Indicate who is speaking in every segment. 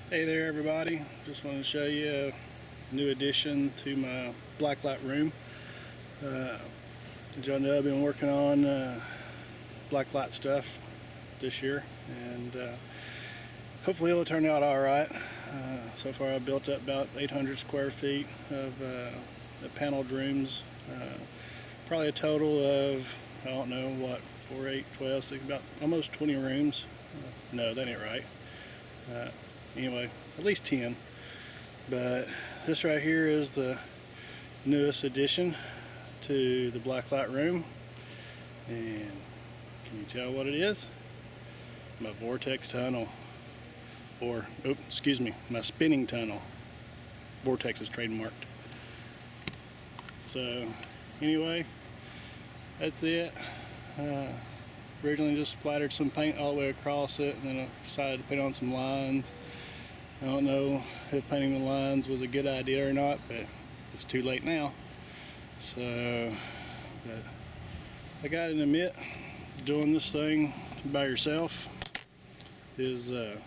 Speaker 1: Hey there everybody, just wanted to show you a new addition to my blacklight room. As y'all know, I've been working on blacklight stuff this year, and hopefully it'll turn out alright. So far I've built up about 800 square feet of paneled rooms, probably a total of, I don't know, what, 4, 8, 12, 6, about almost 20 rooms. No, that ain't right. Anyway, at least 10. But this right here is the newest addition to the blacklight room. And can you tell what it is? My vortex tunnel. Or, excuse me, my spinning tunnel. Vortex is trademarked. So, anyway, that's it. Originally just splattered some paint all the way across it, and then I decided to put on some lines. I don't know if painting the lines was a good idea or not, but it's too late now. So, but I gotta admit, doing this thing by yourself is a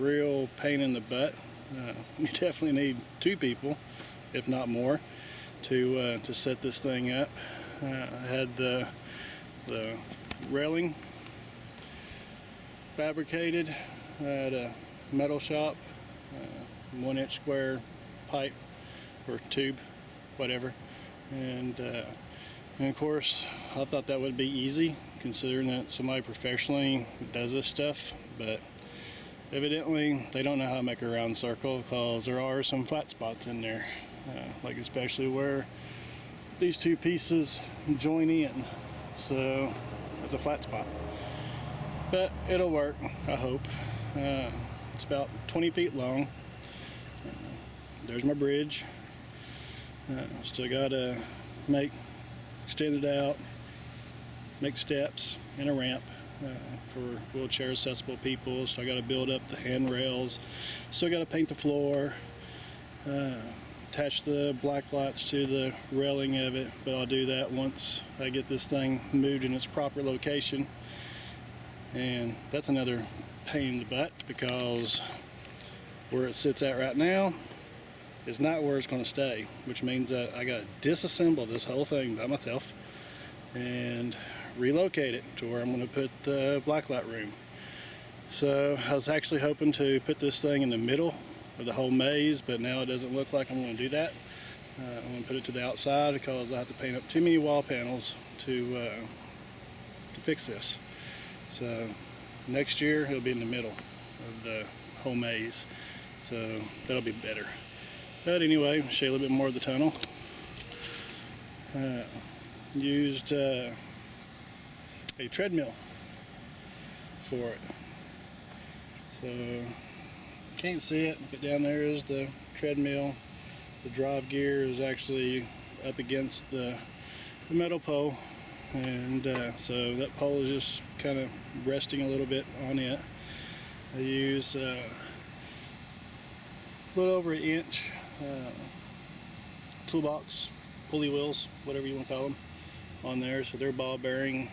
Speaker 1: real pain in the butt. You definitely need 2 people, if not more, to set this thing up. I had the railing fabricated at a metal shop, 1-inch square pipe or tube, whatever, and of course I thought that would be easy considering that somebody professionally does this stuff, but evidently they don't know how to make a round circle, because there are some flat spots in there, like especially where these 2 pieces join in. So it's a flat spot, but it'll work, I hope. It's about 20 feet long. There's my bridge. Still got to extend it out, make steps and a ramp for wheelchair accessible people. So I got to build up the handrails. Still got to paint the floor, attach the black lights to the railing of it, but I'll do that once I get this thing moved in its proper location. And that's another pain in the butt, because where it sits at right now is not where it's going to stay, which means that I got to disassemble this whole thing by myself and relocate it to where I'm going to put the blacklight room. So I was actually hoping to put this thing in the middle of the whole maze, but now it doesn't look like I'm going to do that. I'm going to put it to the outside because I have to paint up too many wall panels to fix this. So next year it'll be in the middle of the whole maze, so that'll be better. But anyway, I'll show you a little bit more of the tunnel. Used a treadmill for it. So can't see it, but down there is the treadmill. The drive gear is actually up against the metal pole, and so that pole is just kind of resting a little bit on it. I use a little over 1 inch toolbox pulley wheels, whatever you want to call them, on there, so they're ball bearing,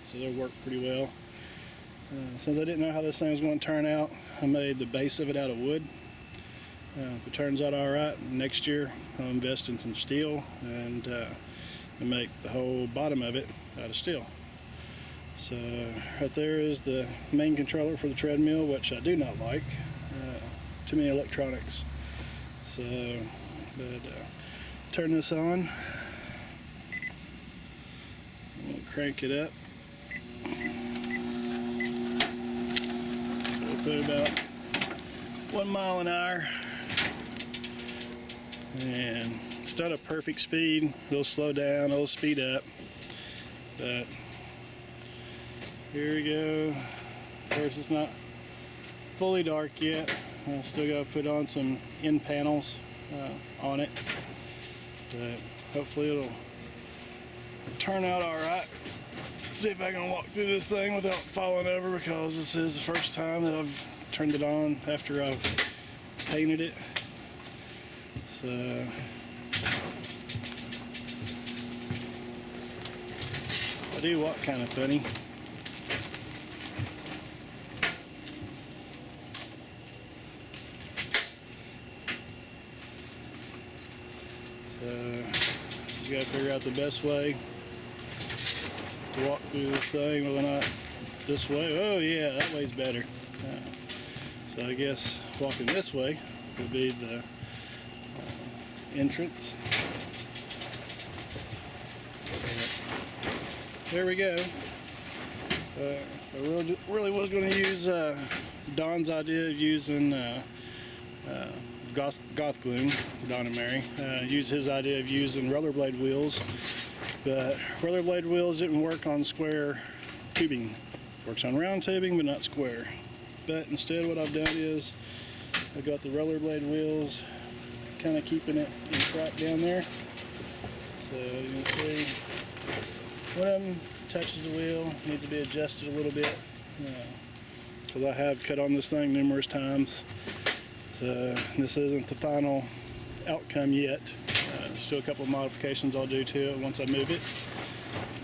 Speaker 1: so they'll work pretty well. Since I didn't know how this thing was going to turn out, I made the base of it out of wood. If it turns out alright, next year I'll invest in some steel and make the whole bottom of it out of steel. So right there is the main controller for the treadmill, which I do not like. Too many electronics. So, but turn this on. I'm going to crank it up. We'll put about 1 mile an hour. And it's not a perfect speed. It'll slow down, it'll speed up. But here we go. Of course, it's not fully dark yet. I still got to put on some end panels on it, but hopefully it'll turn out alright. See if I can walk through this thing without falling over, because this is the first time that I've turned it on after I've painted it. So I do walk kind of funny. You gotta figure out the best way to walk through this thing, whether or not this way. Oh yeah, that way's better. So I guess walking this way will be the entrance. There we go. I really was going to use Don's idea of using Goth Gloom, Don and Mary. Use his idea of using rollerblade wheels, but rollerblade wheels didn't work on square tubing. Works on round tubing, but not square. But instead what I've done is I've got the rollerblade wheels kind of keeping it in track down there. So you can see one of them touches the wheel, needs to be adjusted a little bit because I have cut on this thing numerous times. So this isn't the final outcome yet. Still a couple of modifications I'll do to it once I move it.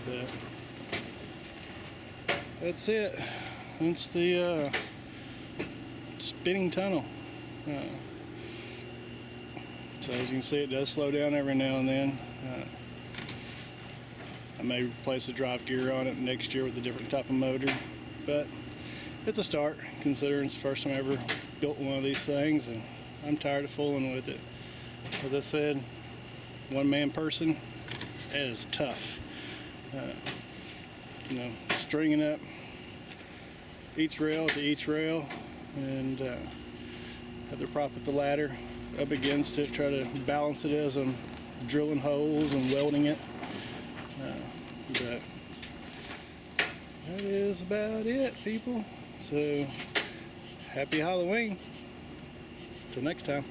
Speaker 1: But that's it. That's the spinning tunnel. So as you can see, it does slow down every now and then. I may replace the drive gear on it next year with a different type of motor, but it's a start considering it's the first time I ever built one of these things, and I'm tired of fooling with it. As I said, one-man person, it is tough. You know, stringing up each rail to each rail, and have to prop up the ladder up against it, try to balance it as I'm drilling holes and welding it. But that is about it, people. So happy Halloween. Till next time.